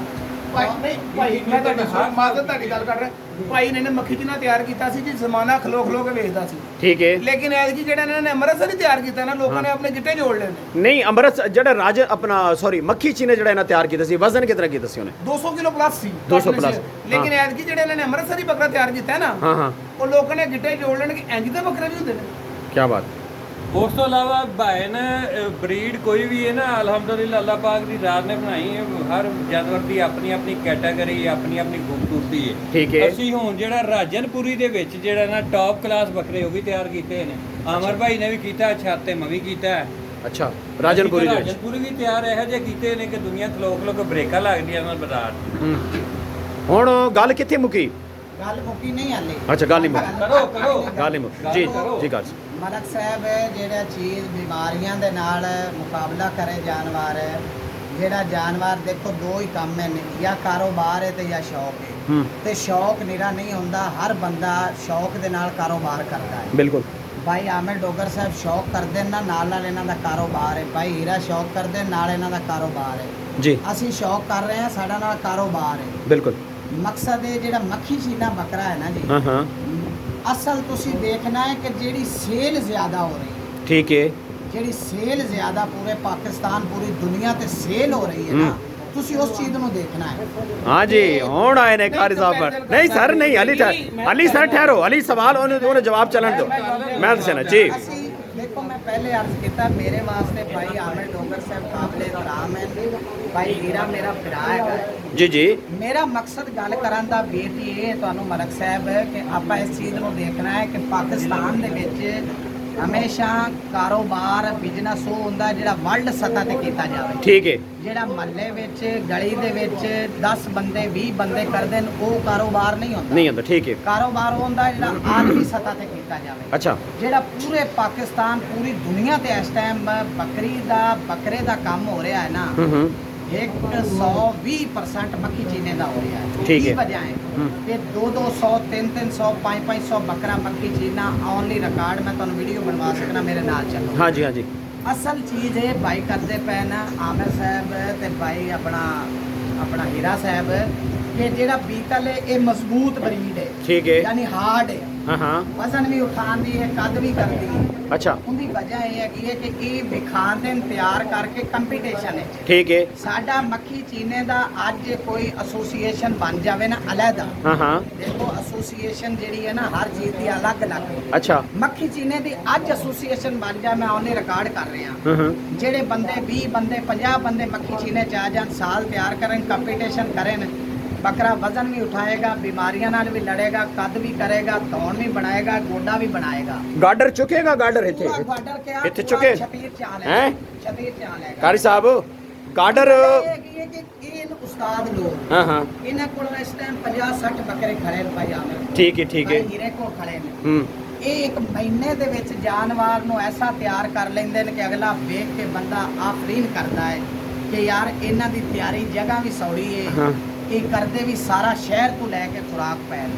ਭਾਈ ਨਹੀਂ ਭਾਈ, ਮੈਂ ਤੁਹਾਡੀ ਮਾਜ਼ਰਤ ਤੁਹਾਡੀ ਗੱਲ ਕਰ ਰਿਹਾ। ਭਾਈ ਨੇ ਮੱਖੀ ਚੀਨਾ ਤਿਆਰ ਕੀਤਾ ਸੀ ਜੀ, ਜ਼ਮਾਨਾ ਖਲੋ ਖਲੋ ਕੇ ਵੇਚਦਾ ਸੀ। ਠੀਕ ਹੈ। ਲੇਕਿਨ ਐਤਕੀ ਜਿਹੜਾ ਇਹਨਾਂ ਨੇ ਅੰਮ੍ਰਿਤਸਰ ਤਿਆਰ ਕੀਤਾ ਨਾ, ਲੋਕਾਂ ਨੇ ਆਪਣੇ ਗਿੱਟੇ ਜੋੜ ਲਏ ਨੇ। ਨਹੀਂ ਅੰਮ੍ਰਿਤ ਜਿਹੜਾ ਰਾਜ ਆਪਣਾ ਸੌਰੀ ਮੱਖੀ ਚੀਨੇ ਜਿਹੜਾ ਇਹਨਾਂ ਤਿਆਰ ਕੀਤਾ ਸੀ, ਵਜ਼ਨ ਕਿਤਨਾ ਕੀਤਾ ਸੀ ਉਹਨੇ? 200 ਕਿਲੋ ਪਲੱਸ ਸੀ 200 plus, ਲੇਕਿਨ ਐਤਕੀ ਜਿਹੜੇ ਇਹਨਾਂ ਨੇ ਅੰਮ੍ਰਿਤਸਰੀ ਬੱਕਰਾ ਤਿਆਰ ਕੀਤਾ ਹੈ ਨਾ, ਹਾਂ ਹਾਂ, ਉਹ ਲੋਕਾਂ ਨੇ ਗਿੱਟੇ ਜੋੜ ਲੈਣ ਕਿ ਇੰਜ ਦੇ ਬੱਕਰੇ ਵੀ ਹੁੰਦੇ ਨੇ। ਕੀ ਬਾਤ। ਉਸ ਤੋਂ ਇਲਾਵਾ ਭਾਈ ਨੇ ਬਰੀਡ ਕੋਈ ਵੀ ਹੈ ਨਾ, ਅਲਹਮਦੁਲਿਲਾ ਅੱਲਾਹ ਪਾਕ ਦੀ ਰਾਤ ਨੇ ਬਣਾਈ ਹੈ। ਹਰ ਜਾਨਵਰ ਦੀ ਆਪਣੀ ਆਪਣੀ ਕੈਟਾਗਰੀ, ਆਪਣੀ ਆਪਣੀ ਖੂਬਸੂਰਤੀ ਹੈ। ਠੀਕ ਹੈ। ਅਸੀਂ ਹੁਣ ਜਿਹੜਾ ਰਾਜਨਪੁਰੀ ਦੇ ਵਿੱਚ ਜਿਹੜਾ ਨਾ ਟੌਪ ਕਲਾਸ ਬੱਕਰੇ ਉਹ ਵੀ ਤਿਆਰ ਕੀਤੇ ਨੇ। ਅਮਰ ਭਾਈ ਨੇ ਵੀ ਕੀਤਾ, ਛਾਤੇ ਮੈਂ ਵੀ ਕੀਤਾ ਹੈ। ਅੱਛਾ, ਰਾਜਨਪੁਰੀ ਦੇ ਵਿੱਚ ਰਾਜਨਪੁਰੀ ਵੀ ਤਿਆਰ ਇਹੋ ਜਿਹੇ ਕੀਤੇ ਨੇ ਕਿ ਦੁਨੀਆ ਖਲੋ ਖਲੋ ਕੇ ਬ੍ਰੇਕਾਂ ਲੱਗਦੀਆਂ ਉਹਨਾਂ ਬਾਜ਼ਾਰ 'ਚ। ਹੁਣ ਗੱਲ ਕਿੱਥੇ ਮੁੱਕੀ? ਗੱਲ ਮੁੱਕੀ ਨਹੀਂ ਹਾਲੇ। ਅੱਛਾ, ਗੱਲ ਨਹੀਂ ਮੁੱਕੀ। ਕਰੋ ਗੱਲ ਨਹੀਂ ਮੁੱਕੀ ਜੀ ਜੀ ਕਰ। ਮਲਕ ਸਾਹਿਬ ਜਿਹੜਾ ਚੀਜ਼ ਬਿਮਾਰੀਆਂ ਦੇ ਨਾਲ ਮੁਕਾਬਲਾ ਕਰੇ ਜਾਨਵਰ, ਜਿਹੜਾ ਜਾਨਵਰ ਦੇਖੋ ਦੋ ਹੀ ਕੰਮ ਨੇ, ਜਾਂ ਕਾਰੋਬਾਰ ਹੈ ਤੇ ਜਾਂ ਸ਼ੌਕ ਹੈ। ਤੇ ਸ਼ੌਕ ਨਿਰਾ ਨਹੀਂ ਹੁੰਦਾ, ਹਰ ਬੰਦਾ ਸ਼ੌਕ ਦੇ ਨਾਲ ਕਾਰੋਬਾਰ ਕਰਦਾ ਹੈ। ਬਿਲਕੁਲ। ਭਾਈ ਆਮਿਰ ਡੋਗਰ ਸਾਹਿਬ ਸ਼ੌਕ ਕਰਦੇ ਨੇ, ਨਾਲ ਨਾਲ ਇਹਨਾਂ ਦਾ ਕਾਰੋਬਾਰ ਹੈ। ਭਾਈ ਹੀਰਾ ਸ਼ੌਕ ਕਰਦੇ, ਨਾਲ ਇਹਨਾਂ ਦਾ ਕਾਰੋਬਾਰ ਹੈ ਜੀ। ਅਸੀਂ ਸ਼ੌਕ ਕਰ ਰਹੇ ਹਾਂ, ਸਾਡਾ ਨਾਲ ਕਾਰੋਬਾਰ ਹੈ। ਬਿਲਕੁਲ। ਮਕਸਦ ਹੈ ਜਿਹੜਾ ਮੱਖੀ ਚੀਨਾ ਬੱਕਰਾ ਹੈ ਨਾ ਜੀ, ਹਾਂ ਹਾਂ, ਅਸਲ ਤੁਸੀਂ ਦੇਖਣਾ ਹੈ ਕਿ ਜਿਹੜੀ ਸੇਲ ਜ਼ਿਆਦਾ ਹੋ ਰਹੀ ਹੈ, ਠੀਕ ਹੈ। ਜਿਹੜੀ ਸੇਲ ਜ਼ਿਆਦਾ ਪੂਰੇ ਪਾਕਿਸਤਾਨ ਪੂਰੀ ਦੁਨੀਆ ਤੇ ਸੇਲ ਹੋ ਰਹੀ ਹੈ ਨਾ, ਤੁਸੀਂ ਉਸ ਚੀਜ਼ ਨੂੰ ਦੇਖਣਾ ਹੈ। हाँ जी, ਹੁਣ ਆਏ ਨੇ ਕਾਰੀ ਸਾਹਿਬ ਪਰ ਨਹੀਂ ਸਰ, ਨਹੀਂ ਅਲੀ ਸਰ ਠਹਿਰੋ, ਅਲੀ ਸਵਾਲ ਉਹਨੇ ਜਵਾਬ ਚੱਲਣ ਦਿਓ, ਮੈਂ ਦੱਸਣਾ ਜੀ। ਅਸੀਂ ਦੇਖੋ, ਮੈਂ ਪਹਿਲੇ ਅਰਜ਼ ਕੀਤਾ, ਮੇਰੇ ਵਾਸਤੇ ਭਾਈ ਆਮਿਰ ਡੋਗਰ ਸਾਹਿਬ ਕਾਬਲੇ ਇਤਰਾਮ ਹੈ। ਭਾਈ ਹੀਰਾ ਮੇਰਾ ਭਰਾ ਹੈਗਾ ਜੀ ਜੀ। ਮੇਰਾ ਮਕਸਦ ਗੱਲ ਕਰਨ ਦਾ ਬੇਟੀ ਇਹ ਤੁਹਾਨੂੰ ਮਲਕ ਸਾਹਿਬ ਕਿ ਆਪਾਂ ਇਸ ਚੀਜ਼ ਨੂੰ ਦੇਖਣਾ ਹੈ ਕਿ ਪਾਕਿਸਤਾਨ ਦੇ ਵਿੱਚ ਹਮੇਸ਼ਾ ਕਾਰੋਬਾਰ ਬਿਜ਼ਨਸ ਉਹ ਹੁੰਦਾ ਜਿਹੜਾ ਵਰਲਡ ਸਤ੍ਹਾ ਤੇ ਕੀਤਾ ਜਾਵੇ। ਠੀਕ ਹੈ। ਜਿਹੜਾ ਮਹੱਲੇ ਵਿੱਚ ਗਲੀ ਦੇ ਵਿੱਚ 10 ਬੰਦੇ 20 ਬੰਦੇ ਕਰਦੇ ਨੇ, ਉਹ ਕਾਰੋਬਾਰ ਨਹੀਂ ਹੁੰਦਾ। ਨਹੀਂ ਹੁੰਦਾ, ਠੀਕ ਹੈ। ਕਾਰੋਬਾਰ ਉਹ ਹੁੰਦਾ ਜਿਹੜਾ ਆਦਮੀ ਸਤ੍ਹਾ ਤੇ ਕੀਤਾ ਜਾਵੇ। ਅੱਛਾ। ਜਿਹੜਾ ਪੂਰੇ ਪਾਕਿਸਤਾਨ ਪੂਰੀ ਦੁਨੀਆ ਤੇ ਇਸ ਟਾਈਮ ਬੱਕਰੇ ਦਾ ਕੰਮ ਹੋ ਰਿਹਾ ਹੈ ਨਾ, 120% ਮੱਖੀ ਚੀਨੇ ਦਾ ਹੋ ਰਿਹਾ ਹੈ। ਠੀਕ ਹੈ। ਕੀ ਵਜ੍ਹਾ ਹੈ ਕਿ 200 300 500 ਬੱਕਰਾ ਮੱਖੀ ਚੀਨਾ ਓਨਲੀ ਰਿਕਾਰਡ, ਮੈਂ ਤੁਹਾਨੂੰ ਵੀਡੀਓ ਬਣਵਾ ਸਕਣਾ, ਮੇਰੇ ਨਾਲ ਚੱਲੋ। ਹਾਂਜੀ ਹਾਂਜੀ। ਅਸਲ ਚੀਜ਼ ਇਹ ਭਾਈ ਕਰਦੇ ਪਏ ਨਾ ਆਮਿਰ ਸਾਹਿਬ ਤੇ ਭਾਈ ਆਪਣਾ ਹੀਰਾ ਸਾਹਿਬ, ਕਿ ਜਿਹੜਾ ਬੀਟਲ ਹੈ ਇਹ ਮਜ਼ਬੂਤ ਬਰੀਡ ਹੈ। ਠੀਕ ਹੈ। ਯਾਨੀ ਹਾਰਡ ਹੈ। ਹਾਂ ਹਾਂ। ਵਜ਼ਨ ਵੀ ਉਠਾਉਂਦੀ ਹੈ, ਕੱਦ ਵੀ ਕਰਦੀ ਹੈ। ਅੱਛਾ। ਉਹਦੀ ਵਜ੍ਹਾ ਇਹ ਹੈਗੀ ਹੈ ਕਿ ਇਹ ਵਿਖਾਉਂਦੇ ਨੇ ਤਿਆਰ ਕਰਕੇ ਕੰਪੀਟੀਸ਼ਨ ਹੈ। ਠੀਕ ਹੈ। ਸਾਡਾ ਮੱਖੀ ਚੀਨੇ ਦਾ ਅੱਜ ਕੋਈ ਐਸੋਸੀਏਸ਼ਨ ਬਣ ਜਾਵੇ ਨਾ ਅਲੱਗਾ, ਹਾਂ ਹਾਂ। ਦੇਖੋ ਐਸੋਸੀਏਸ਼ਨ ਜਿਹੜੀ ਹੈ ਨਾ ਹਰ ਚੀਜ਼ ਦੀ ਅਲੱਗ-ਅਲੱਗ ਹੈ। ਅੱਛਾ। ਮੱਖੀ ਚੀਨੇ ਦੀ ਅੱਜ ਐਸੋਸੀਏਸ਼ਨ ਬਣ ਜਾ, ਮੈਂ ਉਹਨੇ ਰਿਕਾਰਡ ਕਰ ਰਿਹਾ। ਹਾਂ ਹਾਂ। ਜਿਹੜੇ ਬੰਦੇ 20 ਬੰਦੇ 50 ਬੰਦੇ ਮੱਖੀ ਚੀਨੇ ਚ ਆ ਜਾਣ, ਸਾਲ ਤਿਆਰ ਕਰਨ, ਕੰਪੀਟੀਸ਼ਨ ਕਰਨ, ਬੱਕਰਾ ਵਜ਼ਨ ਵੀ ਉਠਾਏਗਾ, ਬਿਮਾਰੀਆਂ ਨਾਲ ਵੀ ਲੜੇਗਾ, ਕੱਦ ਵੀ ਕਰੇਗਾ, ਧੌਣ ਵੀ ਬਣਾਏਗਾ, ਗੋਡਾ ਵੀ ਬਣਾਏਗਾ। ਗਾਡਰ ਚੁੱਕੇਗਾ, ਗਾਡਰ ਇੱਥੇ ਪੂਰਾ ਗਾਡਰ ਕਿਆ ਇੱਥੇ ਚੁੱਕੇ ਛਤੀਰ ਚਾਲ ਹੈਂ? ਹੈ, ਛਤੀਰ ਚਾਲ ਹੈ। ਕਾਰੀ ਸਾਹਿਬ ਗਾਡਰ। ਇਹ ਹੈਗੀ ਹੈ ਕਿ ਇਹ ਉਸਤਾਦ ਲੋਕ ਹਾਂ ਹਾਂ। ਇਹਨਾਂ ਕੋਲ ਇਸ ਟਾਈਮ 50-60 ਬੱਕਰੇ ਖੜੇ ਨੇ ਭਾਈ ਆਮਿਰ। ਠੀਕ ਹੈ ਠੀਕ ਹੈ। ਭਾਈ ਹੀਰੇ ਕੋਲ ਖੜੇ ਨੇ। ਹੂੰ। ਇਹ ਇੱਕ ਮਹੀਨੇ ਦੇ ਵਿੱਚ ਜਾਨਵਰ ਨੂੰ ਐਸਾ ਤਿਆਰ ਕਰ ਲੈਂਦੇ ਨੇ ਕਿ ਅਗਲਾ ਵੇਖ ਕੇ ਬੰਦਾ ਆਫਰੀਨ ਕਰਦਾ ਹੈ ਕਿ ਯਾਰ ਇਹਨਾਂ ਦੀ ਤਿਆਰੀ ਜਗ੍ਹਾ ਵੀ ਸੌੜੀ ਹੈ। ਹਾਂ। ਇਹ ਕਰਦੇ ਵੀ ਸਾਰਾ ਸ਼ਹਿਰ ਤੋਂ ਲੈ ਕੇ ਖੁਰਾਕ ਪੈਣ,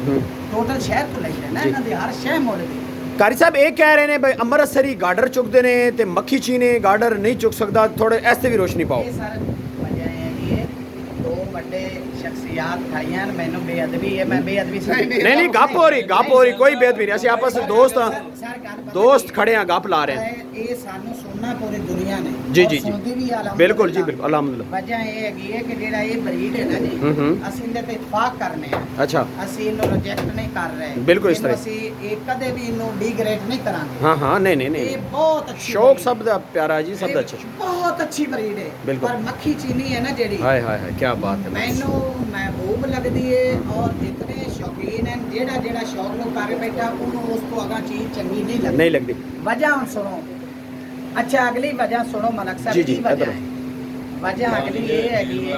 ਟੋਟਲ ਸ਼ਹਿਰ ਤੋਂ ਲੈ ਲੈਣਾ ਇਹਨਾਂ ਦੀ ਹਰ ਸ਼ਹਿਰ ਮੁੱਲ ਦੀ। ਕਾਰੀ ਸਾਹਿਬ ਇਹ ਕਹਿ ਰਹੇ ਨੇ ਬਈ ਅੰਮ੍ਰਿਤਸਰੀ ਗਾਡਰ ਚੁੱਕਦੇ ਨੇ ਤੇ ਮੱਖੀ ਚੀਨੇ ਗਾਡਰ ਨਹੀਂ ਚੁੱਕ ਸਕਦਾ, ਥੋੜੇ ਇਸ ਤੇ ਵੀ ਰੋਸ਼ਨੀ ਪਾਓ। ਇਹ ਸਰ ਵਜ੍ਹਾ ਹੈਗੀ ਹੈ, ਦੋ ਵੱਡੇ ਸ਼ਖਸੀਅਤ ਖਾਈਆਂ ਨੇ, ਮੈਨੂੰ ਬੇਅਦਬੀ ਹੈ, ਮੈਂ ਬੇਅਦਬੀ ਨਹੀਂ ਗੱਪ ਹੋ ਰਹੀ ਕੋਈ ਬੇਅਦਬੀ ਨਹੀਂ, ਅਸੀਂ ਆਪਸ ਵਿੱਚ ਦੋਸਤ ਹਾਂ, ਦੋਸਤ ਖੜੇ ਆ, ਗੱਪ ਲਾ ਰਹੇ ਹਾਂ। ਇਹ ਸਾਨੂੰ ਸੁਣਨਾ ਪੂਰੀ ਦੁਨੀਆ ਨੇ ਜੀ ਔਰ ਜੀ ਜੀ ਸੁਣਦੀ ਵੀ ਅਲਹਮਦੁਲਿਲਾ। ਬਿਲਕੁਲ ਜੀ ਬਿਲਕੁਲ ਅਲਹਮਦੁਲਿਲਾ। ਵਜ੍ਹਾ ਇਹ ਹੈਗੀ ਹੈ ਕਿ ਜਿਹੜਾ ਇਹ ਬਰੀਡ ਹੈ ਨਾ ਜੀ, ਅਸੀਂ ਇਹਦੇ ਤੇ ਇਤਫਾਕ ਕਰਨੇ ਆ। ਅੱਛਾ। ਅਸੀਂ ਇਹਨੂੰ ਰਿਜੈਕਟ ਨਹੀਂ ਕਰ ਰਹੇ, ਬਿਲਕੁਲ ਇਸ ਤਰ੍ਹਾਂ। ਅਸੀਂ ਇਹ ਕਦੇ ਵੀ ਇਹਨੂੰ ਡੀਗ੍ਰੇਡ ਨਹੀਂ ਕਰਾਂਗੇ। ਹਾਂ ਹਾਂ। ਨਹੀਂ ਨਹੀਂ ਇਹ ਨਹੀਂ, ਬਹੁਤ ਅੱਛੀ ਸ਼ੌਕ breed ਸਭ ਦਾ ਪਿਆਰਾ ਜੀ, ਸਭ ਦਾ ਇਹ ਅੱਛਾ। ਬਹੁਤ ਅੱਛੀ ਬਰੀਡ ਹੈ। ਬਿਲਕੁਲ। ਪਰ ਮੱਖੀ ਚੀਨੀ ਹੈ ਨਾ ਜਿਹੜੀ, ਹਾਏ ਹਾਏ ਹਾਏ, ਕੀ ਬਾਤ ਹੈ। ਮੈਨੂੰ ਮਹਿਬੂਬ ਲੱਗਦੀ ਹੈ। ਔਰ ਜਿਤਨੇ ਸ਼ੌਕੀਨ ਹਨ, ਜਿਹੜਾ ਸ਼ੌਕ ਨੂੰ ਕਰ ਬੈਠਾ, ਉਹਨੂੰ ਉਸ ਤੋਂ ਅਗਾ ਚੀਜ਼ ਚੰਗੀ ਨਹੀਂ ਲੱਗਦੀ। ਨਹੀਂ ਲੱਗਦੀ। ਵਜ੍ਹਾ ਹੁਣ ਸੁਣੋ। ਅੱਛਾ, ਅਗਲੀ ਵਜ੍ਹਾ ਸੁਣੋ ਮਲਕ ਸਾਹਿਬ, ਜੀ, ਜੀ, ਕੀ ਵਜ੍ਹਾ ਇੱਧਰ। ਹੈ? ਵਜ੍ਹਾ ਅਗਲੀ ਇਹ ਹੈਗੀ ਹੈ,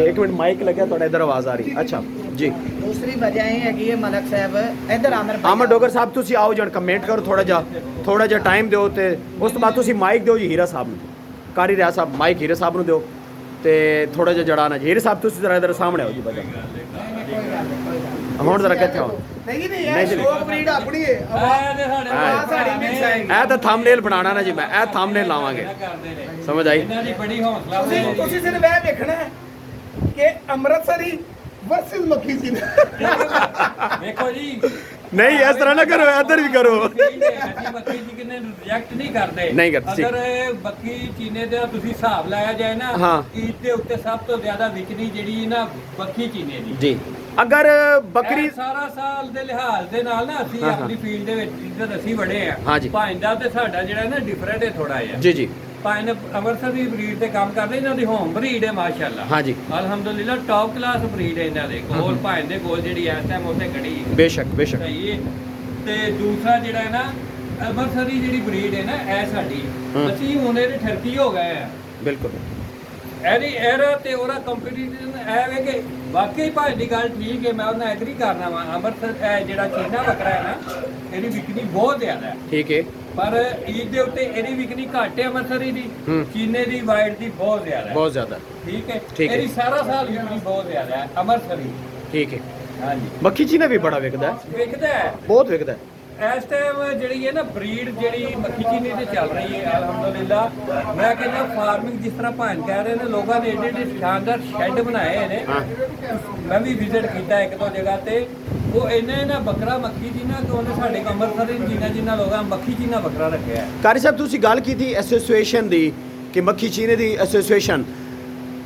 ਇੱਕ ਮਿੰਟ, ਮਾਈਕ ਲੱਗਿਆ ਤੁਹਾਡਾ, ਇਧਰ ਆਵਾਜ਼ ਆ ਰਹੀ। ਅੱਛਾ ਜੀ। ਦੂਸਰੀ ਵਜ੍ਹਾ ਇਹ ਹੈਗੀ ਹੈ ਮਲਕ ਸਾਹਿਬ, ਇੱਧਰ ਆਮਿਰ ਭਾਈ ਆਮਰ ਡੋਗਰ ਸਾਹਿਬ ਤੁਸੀਂ ਆਓ ਜਣ ਕਮੈਂਟ ਕਰੋ, ਥੋੜਾ ਜਿਹਾ ਟਾਈਮ ਦਿਓ ਤੇ ਉਸ ਤੋਂ ਬਾਅਦ ਤੁਸੀਂ ਮਾਈਕ ਦਿਓ ਜੀ ਹੀਰਾ ਸਾਹਿਬ ਨੂੰ, ਕਾਰੀ ਰਿਆ ਸਾਹਿਬ ਮਾਈਕ ਹੀਰਾ ਸਾਹਿਬ ਨੂੰ ਦਿਓ ਤੇ ਥੋੜਾ ਜਿਹਾ ਜੜਾਣਾ ਜੀ। ਹੀਰੇ ਸਾਹਿਬ ਤੁਸੀਂ ਜ਼ਰਾ ਇਧਰ ਸਾਹਮਣੇ ਆਓ ਜੀ ਬਜਾ। ਹੁਣ ਜ਼ਰਾ ਕਿੱਥੇ ਆਓ। ਨਹੀਂ ਨਹੀਂ ਜੀ, ਸ਼ੌਕ ਬਰੀਡ ਆਪਣੀ ਹੈ। ਸਾਡੀ ਮਿਕਸ ਹੈ। ਇਹ ਤਾਂ ਥੰਬਨੇਲ ਬਣਾਉਣਾ ਨਾ ਜੀ, ਮੈਂ ਇਹ ਥੰਬਨੇਲ ਲਾਵਾਂਗੇ, ਸਮਝ ਆਈ? ਇਹਨਾਂ ਦੀ ਬੜੀ ਹੌਸਲਾ ਤੁਸੀਂ ਸਿਰਫ ਇਹ ਵੇਖਣਾ ਹੈ ਕਿ ਅੰਮ੍ਰਿਤਸਰੀ ਵਰਸਸ ਮੱਖੀ ਚੀਨਾ। ਵੇਖੋ ਜੀ ਨਹੀਂ ਇਸ ਤਰ੍ਹਾਂ ਨਾ ਕਰੋ, ਇੱਧਰ ਵੀ ਕਰੋ। ਅਸੀਂ ਮੱਖੀ ਚੀਨੇ ਨੂੰ ਰਿਜੈਕਟ ਨਹੀਂ ਕਰਦੇ। ਨਹੀਂ ਕਰਦੇ। ਅਗਰ ਮੱਖੀ ਚੀਨੇ ਦਾ ਤੁਸੀਂ ਹਿਸਾਬ ਲਾਇਆ ਜਾਏ ਨਾ, ਹਾਂ। ਈਦ ਦੇ ਉੱਤੇ ਸਭ ਤੋਂ ਜ਼ਿਆਦਾ ਵਿਕਣੀ ਜਿਹੜੀ ਨਾ ਮੱਖੀ ਚੀਨੇ ਦੀ। ਜੀ ਅਗਰ ਬੱਕਰੀ ਇਹ ਸਾਰਾ ਸਾਲ ਦੇ ਲਿਹਾਜ਼ ਦੇ ਨਾਲ ਨਾ ਅਸੀਂ ਹਾਂ, ਹਾਂ। ਆਪਣੀ ਫੀਲਡ ਦੇ ਵਿੱਚ ਜਿੱਧਰ ਅਸੀਂ ਵੜੇ ਆ, ਹਾਂ ਜੀ। ਭਾਂਡਾ ਤੇ ਸਾਡਾ ਜਿਹੜਾ ਨਾ ਡਿਫਰੈਂਟ ਹੈ ਥੋੜਾ ਜਿਹਾ। ਜੀ ਜੀ ਭਾਵੇਂ ਅੰਮ੍ਰਿਤਸਰ ਦੀ ਬਰੀਡ ਤੇ ਕੰਮ ਕਰਦੇ, ਇਹਨਾਂ ਦੀ ਹੋਮ ਬਰੀਡ ਹੈ ਮਾਸ਼ਾਅੱਲਾ। ਹਾਂ ਜੀ। ਅਲਹਮਦੁਲਿਲਾ ਟੌਪ ਕਲਾਸ ਬਰੀਡ ਹੈ ਇਹਨਾਂ ਦੇ ਕੋਲ। ਭਾਵੇਂ ਦੇ ਕੋਲ ਜਿਹੜੀ ਇਸ ਟਾਈਮ ਉੱਥੇ ਖੜੀ ਹੈ। ਬੇਸ਼ੱਕ ਬੇਸ਼ੱਕ। ਸਹੀ ਹੈ। ਤੇ ਦੂਸਰਾ ਜਿਹੜਾ ਹੈ ਨਾ ਅੰਮ੍ਰਿਤਸਰ ਦੀ ਜਿਹੜੀ ਬਰੀਡ ਹੈ ਨਾ, ਇਹ ਸਾਡੀ ਅਸੀਂ ਹੁਣ ਇਹਦੇ ਠਰਕੀ ਹੋ ਗਏ ਆ। ਬਿਲਕੁਲ ਇਹਦੀ ਇਹਦਾ ਤੇ ਉਹਦਾ ਕੰਪੀਟੀਸ਼ਨ ਇਹ ਵੇ ਕਿ ਵਾਕਈ ਭਾਈ ਦੀ ਗੱਲ ਠੀਕ ਹੈ, ਮੈਂ ਉਹਨਾਂ ਐਗਰੀ ਕਰਨਾ ਵਾ। ਅੰਮ੍ਰਿਤਸਰ ਇਹ ਜਿਹੜਾ ਚੀਨਾ ਬੱਕਰਾ ਹੈ ਨਾ, ਇਹਦੀ ਵਿਕਰੀ ਬਹੁਤ ਜ਼ਿਆਦਾ ਹੈ। ਠੀਕ ਹੈ। ਪਰ ਈਦ ਦੇ ਉੱਤੇ ਇਹਦੀ ਵਿਕਰੀ ਘੱਟ ਹੈ ਅੰਮ੍ਰਿਤਸਰੀ ਦੀ। ਹੂੰ। ਚੀਨੇ ਦੀ ਵਾਈਟ ਦੀ ਬਹੁਤ ਜ਼ਿਆਦਾ ਹੈ। ਬਹੁਤ ਜ਼ਿਆਦਾ। ਠੀਕ ਹੈ। ਠੀਕ ਹੈ। ਇਹਦੀ ਸਾਰਾ ਸਾਲ ਵਿਕਰੀ ਬਹੁਤ ਜ਼ਿਆਦਾ ਹੈ ਅੰਮ੍ਰਿਤਸਰੀ। ਠੀਕ ਹੈ। ਹਾਂਜੀ ਮੱਖੀ ਚੀਨਾ ਵੀ ਬੜਾ ਵਿਕਦਾ ਹੈ, ਵਿਕਦਾ ਹੈ। ਬਹੁਤ ਵਿਕਦਾ ਹੈ। ਇਸ ਟਾਈਮ ਜਿਹੜੀ ਹੈ ਨਾ ਬਰੀਡ ਜਿਹੜੀ ਮੱਖੀ ਚੀਨੀ ਤੇ ਚੱਲ ਰਹੀ ਹੈ ਅਲਹਮਦੁਲਿਲਾ। ਮੈਂ ਕਹਿੰਦਾ ਫਾਰਮਿੰਗ ਜਿਸ ਤਰ੍ਹਾਂ ਭਾਂ ਕਹਿ ਰਹੇ ਨੇ, ਲੋਕਾਂ ਨੇ ਏਡੇ ਏਡੇ ਸ਼ਾਨਦਾਰ ਸ਼ੈੱਡ ਬਣਾਏ ਹੋਏ ਨੇ। ਹਾਂ। ਮੈਂ ਵੀ ਵਿਜ਼ਿਟ ਕੀਤਾ ਇੱਕ ਦੋ ਜਗ੍ਹਾ ਤੇ। ਉਹ ਇੰਨੇ ਨਾ ਬੱਕਰਾ ਮੱਖੀ ਚੀਨਾ ਕਿ ਉਹਨੇ ਸਾਡੇ ਅੰਮ੍ਰਿਤਸਰ ਦੇ ਜਿੰਨਾ ਲੋਕਾਂ ਮੱਖੀ ਚੀਨਾ ਬੱਕਰਾ ਰੱਖਿਆ ਹੈ। ਕਾਰੀ ਸਾਹਿਬ ਤੁਸੀਂ ਗੱਲ ਕੀਤੀ ਐਸੋਸੀਏਸ਼ਨ ਦੀ ਕਿ ਮੱਖੀ ਚੀਨੇ ਦੀ ਐਸੋਸੀਏਸ਼ਨ,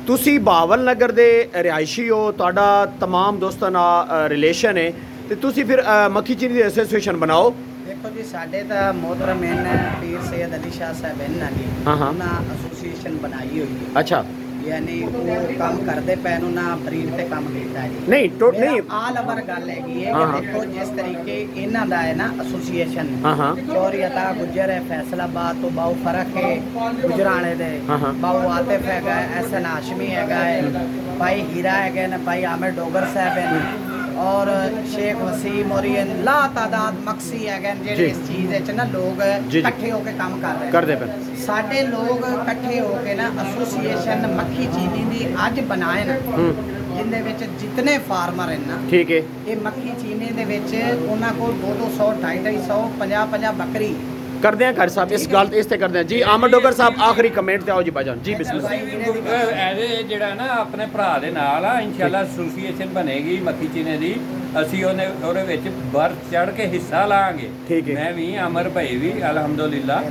ਤੁਸੀਂ ਬਹਾਵਲ ਨਗਰ ਦੇ ਰਿਹਾਇਸ਼ੀ ਹੋ, ਤੁਹਾਡਾ तमाम ਦੋਸਤਾਂ ਨਾਲ ਰਿਲੇਸ਼ਨ ਹੈ, ਤੇ ਤੁਸੀਂ ਫਿਰ ਮੱਖੀ ਚੀਨੀ ਦੀ ਐਸੋਸੀਏਸ਼ਨ ਬਣਾਓ। ਦੇਖੋ ਜੀ ਸਾਡੇ ਤਾਂ ਮੋਹਤਰਮ ਪੀਰ ਸੈਦ ਅਲੀ ਸ਼ਾਹ ਸਾਹਿਬ ਇਹਨਾਂ ਨੇ ਹਾਂ, ਹਾਂ। ਉਹਨਾਂ ਐਸੋਸੀਏਸ਼ਨ ਬਣਾਈ ਹੋਈ ਹੈ। ਅੱਛਾ। ਯਾਨੀ ਉਹ ਕੰਮ ਕਰਦੇ ਪਏ ਨੂੰ ਨਾ ਬਰੀਡ ਤੇ ਕੰਮ ਕੀਤਾ ਹੈ ਜੀ। ਨਹੀਂ ਨਹੀਂ। ਆਲ ਓਵਰ ਗੱਲ ਹੈਗੀ ਹੈ ਹਾਂ, ਹਾਂ। ਕਿ ਦੇਖੋ ਜਿਸ ਤਰੀਕੇ ਇਹਨਾਂ ਦਾ ਹੈ ਨਾ ਐਸੋਸੀਏਸ਼ਨ ਹਾਂ, ਹਾਂ। ਚੌਰੀ ਅਤਾ ਗੁੱਜਰ ਹੈ, ਫੈਸਲਾਬਾਦ ਤੋਂ ਬਾਉ ਫਰਕ ਹੈ, ਗੁਜਰਾਣੇ ਦੇ ਹਾਂ, ਹਾਂ। ਬਾਉ ਆਤਿਫ ਹੈਗਾ, ਐਸਨ ਹਾਸ਼ਮੀ ਹੈਗਾ ਹੈ, ਭਾਈ ਹੀਰਾ ਹੈਗੇ ਨੇ, ਭਾਈ ਆਮਰ ਡੋਗਰ ਸਾਹਿਬ ਹੈ, ਔਰ ਸ਼ੇਖ ਵਸੀਮ ਔਰ ਲਾ ਤਾਦਾਦ ਮਕਸੀ ਹੈਗੇ ਨੇ ਜਿਹੜੇ ਜੀ। ਇਸ ਚੀਜ਼ ਵਿੱਚ ਨਾ ਲੋਕ ਜੀ। ਇਕੱਠੇ ਹੋ ਕੇ ਕੰਮ ਕਰ ਰਹੇ ਨੇ। ਕਰਦੇ ਪਏ। ਸਾਡੇ ਲੋਕ ਇਕੱਠੇ ਹੋ ਕੇ ਨਾ ਐਸੋਸੀਏਸ਼ਨ ਮੱਖੀ ਚੀਨੀ ਦੀ ਅੱਜ ਬਣਾਏ ਨਾ, ਜਿੰਦੇ ਵਿੱਚ ਜਿਤਨੇ ਫਾਰਮਰ ਹਨ ਨਾ, ਠੀਕ ਹੈ। ਇਹ ਮੱਖੀ ਚੀਨੀ ਦੇ ਵਿੱਚ ਉਹਨਾਂ ਕੋਲ 200 250 50 ਬੱਕਰੀ। ਕਰਦੇ ਆ ਕਾਰੀ ਸਾਹਿਬ ਇਸ ਗੱਲ ਇਸ ਤੇ ਕਰਦੇ ਆ ਜੀ। ਆਮਦ ਡੋਗਰ ਸਾਹਿਬ ਆਖਰੀ ਕਮੈਂਟ ਤੇ ਆਓ ਜੀ ਭਾਈਜਾਨ ਜੀ। ਬਿਸਮਿਲ੍ਲਾ। ਇਹਦੇ ਜਿਹੜਾ ਨਾ ਆਪਣੇ ਭਰਾ ਦੇ ਨਾਲ ਆ ਇਨਸ਼ਾਅੱਲਾ ਐਸੋਸੀਏਸ਼ਨ ਬਣੇਗੀ ਮੱਖੀ ਚੀਨੇ ਦੀ। ਅਸੀਂ ਉਹਦੇ ਵਿੱਚ ਵਰ ਚੜ ਕੇ ਹਿੱਸਾ ਲਾਂਗੇ। ਠੀਕ ਹੈ। ਮੈਂ ਵੀ ਅਮਰ ਭਾਈ ਵੀ ਅਲਹਮਦੁਲਿਲਾ।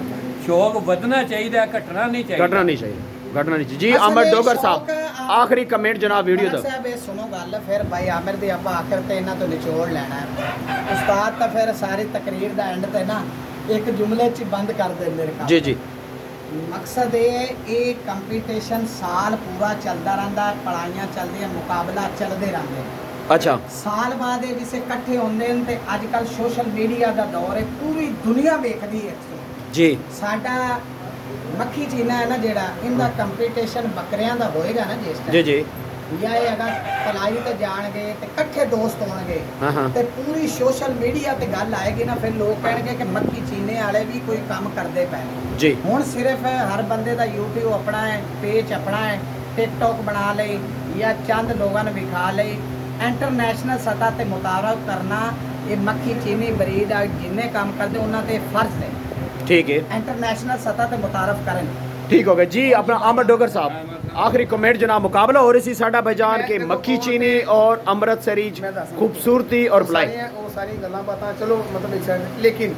ਸ਼ੌਕ ਵਧਣਾ ਚਾਹੀਦਾ, ਘਟਣਾ ਨਹੀਂ ਚਾਹੀਦਾ। ਘਟਣਾ ਨਹੀਂ ਚਾਹੀਦਾ, ਘਟਣਾ ਨਹੀਂ ਚਾਹੀਦਾ ਜੀ। ਆਮਦ ਡੋਗਰ ਸਾਹਿਬ ਆਖਰੀ ਕਮੈਂਟ ਜਨਾਬ ਵੀਡੀਓ ਦਾ। ਸਾਹਿਬ ਇਹ ਸੁਣੋ ਗੱਲ, ਫਿਰ ਭਾਈ ਆਮਰ ਦੀ ਆਪਾਂ ਆਖਰ ਤੇ ਇਹਨਾਂ ਤੋਂ ਨਿਚੋੜ ਲੈਣਾ ਹੈ। ਉਸਤਾਦ ਤਾਂ ਫਿਰ ਸਾਰੀ ਤਕਰੀਰ ਦਾ ਐਂਡ ਤੇ ਨਾ ਇੱਕ ਜੁਮਲੇ 'ਚ ਬੰਦ ਕਰ ਦਿੰਦੇ ਨੇ। ਜੀ ਜੀ। ਮਕਸਦ ਇਹ ਕੰਪੀਟੀਸ਼ਨ ਸਾਲ ਪੂਰਾ ਚੱਲਦਾ ਰਹਿੰਦਾ, ਪੜਾਈਆਂ ਚੱਲਦੀਆਂ, ਮੁਕਾਬਲਾ ਚੱਲਦੇ ਰਹਿੰਦੇ। ਅੱਛਾ। ਸਾਲ ਬਾਅਦ ਇਹ ਜਿਸੇ ਇਕੱਠੇ ਹੁੰਦੇ ਨੇ ਤੇ ਅੱਜ ਕੱਲ ਸੋਸ਼ਲ ਮੀਡੀਆ ਦਾ ਦੌਰ ਹੈ, ਪੂਰੀ ਦੁਨੀਆ ਵੇਖਦੀ ਹੈ ਜੀ। ਸਾਡਾ ਮੱਖੀ ਚੀਨਾ ਹੈ ਨਾ ਜਿਹੜਾ, ਇਹਦਾ ਕੰਪੀਟੀਸ਼ਨ ਬੱਕਰਿਆਂ ਦਾ ਹੋਏਗਾ ਨਾ ਜਿਸ ਜੀ ਜੀ। ਜਾਂ ਇਹ ਅਗਰ ਪਲਾਈ ਤੇ ਜਾਣਗੇ ਤੇ ਇਕੱਠੇ ਦੋਸਤ ਹੋਣਗੇ ਹਾਂ, ਹਾਂ। ਤੇ ਪੂਰੀ ਸੋਸ਼ਲ ਮੀਡੀਆ ਤੇ ਗੱਲ ਆਏਗੀ ਨਾ, ਫਿਰ ਲੋਕ ਕਹਿਣਗੇ ਕਿ ਮੱਖੀ ਚੀਨੇ ਵਾਲੇ ਵੀ ਕੋਈ ਕੰਮ ਕਰਦੇ ਪਏ ਨੇ। ਜੀ। ਹੁਣ ਸਿਰਫ ਹਰ ਬੰਦੇ ਦਾ YouTube ਆਪਣਾ ਹੈ, ਪੇਜ ਆਪਣਾ ਹੈ, ਟਿਕਟੌਕ ਬਣਾ ਲਈ ਜਾਂ ਚੰਦ ਲੋਕਾਂ ਨੂੰ ਵਿਖਾ ਲਈ। ਇੰਟਰਨੈਸ਼ਨਲ ਸਤ੍ਹਾ ਤੇ ਮੁਤਾਰਫ ਕਰਨਾ ਇਹ ਮੱਖੀ ਚੀਨੀ ਬਰੀਡ ਆ ਜਿੰਨੇ ਕੰਮ ਕਰਦੇ ਉਹਨਾਂ ਤੇ ਫਰਜ਼ ਹੈ। ਠੀਕ ਹੈ। ਇੰਟਰਨੈਸ਼ਨਲ ਸਤ੍ਹਾ ਤੇ ਮੁਤਾਰਫ ਕਰਨ। ठीक हो गया जी। अपना आमद डोगर साहब आखिरी कमेंट जनाब, मुकाबला हो रही थी साडा भाईजान के मक्खी चीनी और अमृतसरी खूबसूरती और भलाई। ਉਹ ਸਾਰੀ ਗੱਲਾਂ ਬਾਤਾਂ ਚਲੋ ਮਤਲਬ ਇੱਕ ਸਾਈਡ, ਲੇਕਿਨ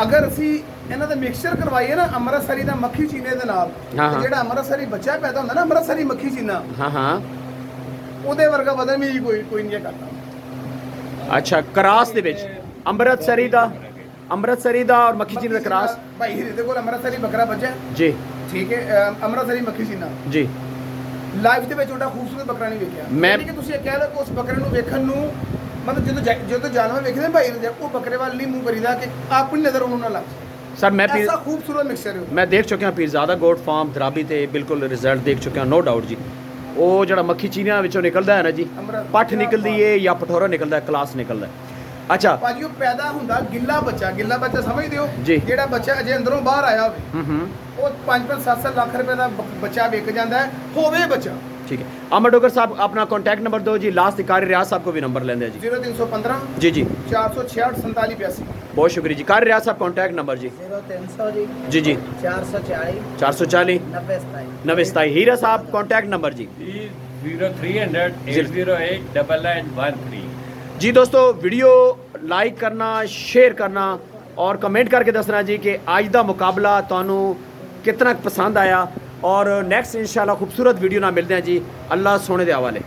ਅਗਰ ਅਸੀਂ ਇਹਨਾਂ ਦਾ ਮਿਕਸਚਰ ਕਰਵਾਈਏ ਨਾ ਅੰਮ੍ਰਿਤਸਰੀ ਦਾ ਮੱਖੀ ਚੀਨੇ ਦੇ ਨਾਲ, ਹਾਂ, ਤੇ ਜਿਹੜਾ ਅੰਮ੍ਰਿਤਸਰੀ ਬੱਚਾ ਪੈਦਾ ਹੁੰਦਾ ਨਾ ਅੰਮ੍ਰਿਤਸਰੀ ਮੱਖੀ ਚੀਨਾ, हाँ हाँ। ਉਹਦੇ ਵਰਗਾ ਵਜ਼ਨ ਵੀ ਕੋਈ ਨਹੀਂ ਕਰਦਾ। अच्छा क्रास दे विच अमृतसरी ਦਾ और मक्खੀ चीनी ਦਾ क्रास। ਭਾਈ ਹੀਰੇ ਦੇ ਕੋਲ ਅੰਮ੍ਰਿਤਸਰੀ ਬੱਕਰਾ ਬੱਚਾ जी ਠੀਕ ਹੈ, ਅੰਮ੍ਰਿਤਸਰੀ ਮੱਖੀ ਚੀਨਾ जी। ਲਾਈਫ ਦੇ ਵਿੱਚ ਉਹਦਾ ਖੂਬਸੂਰਤ ਬੱਕਰਾ ਨਹੀਂ ਵੇਖਿਆ। ਮੈਂ ਯਾਨੀ ਕਿ ਤੁਸੀਂ ਇਹ ਕਹਿ ਲਓ ਕਿ ਉਸ ਬੱਕਰੇ ਨੂੰ ਵੇਖਣ ਨੂੰ ਮਤਲਬ ਜਦੋਂ ਜਾਨਵਰ ਵੇਖਦੇ ਭਾਈ ਨੂੰ ਉਹ ਬੱਕਰੇ ਵੱਲ ਨਹੀਂ ਮੂੰਹ ਕਰੀਦਾ ਕਿ ਆਪਣੀ ਨਜ਼ਰ ਉਹਨੂੰ ਨਾ ਲੱਗ सर मैं ਐਸਾ ਖੂਬਸੂਰਤ ਮਿਕਸਚਰ ਹੈ। मैं देख चुका पीरजादा गोट फार्म दराबी ते बिल्कुल रिजल्ट देख चुका नो डाउट जी। ਉਹ ਜਿਹੜਾ ਮੱਖੀ ਚੀਨੀਆਂ ਵਿੱਚੋਂ ਨਿਕਲਦਾ ਹੈ ਨਾ ਜੀ, ਪੱਠ ਨਿਕਲਦੀ ਏ ਜਾਂ ਪਠੋਰਾ ਨਿਕਲਦਾ ਹੈ, ਕਲਾਸ ਨਿਕਲਦਾ ਹੈ। ਅੱਛਾ ਭਾਜੀ ਉਹ ਪੈਦਾ ਹੁੰਦਾ ਗਿੱਲਾ ਬੱਚਾ ਸਮਝਦੇ ਹੋ ਜੀ। ਜਿਹੜਾ ਬੱਚਾ ਅਜੇ ਅੰਦਰੋਂ ਬਾਹਰ ਆਇਆ ਹੋਵੇ ਹੂੰ। ਉਹ 5-5 7-7 ਲੱਖ ਰੁਪਏ ਦਾ ਬੱਚਾ ਵਿਕ ਜਾਂਦਾ ਹੈ, ਹੋਵੇ ਬੱਚਾ। ठीक है। अमर डोगर साहब अपना कॉन्टैक्ट नंबर दो जी। लास्ट कारी रियाज साहब को भी नंबर लेंगे जी। 0315 जी जी 466 4782। बहुत शुक्रिया जी। कारी रियाज साहब कॉन्टैक्ट नंबर जी। 0300 जी जी जी 440 440 90 27 90 27। हीरा साहब कॉन्टैक्ट नंबर जी। 0300 808 9913। जी दोस्तों, वीडियो लाइक करना, शेयर करना और कमेंट करके दसना जी कि आज का मुकाबला तुहानू कितना पसंद आया। और नैक्सट इंशाल्लाह खूबसूरत वीडियो ना मिलते हैं जी। अल्लाह सोने दे हवाले।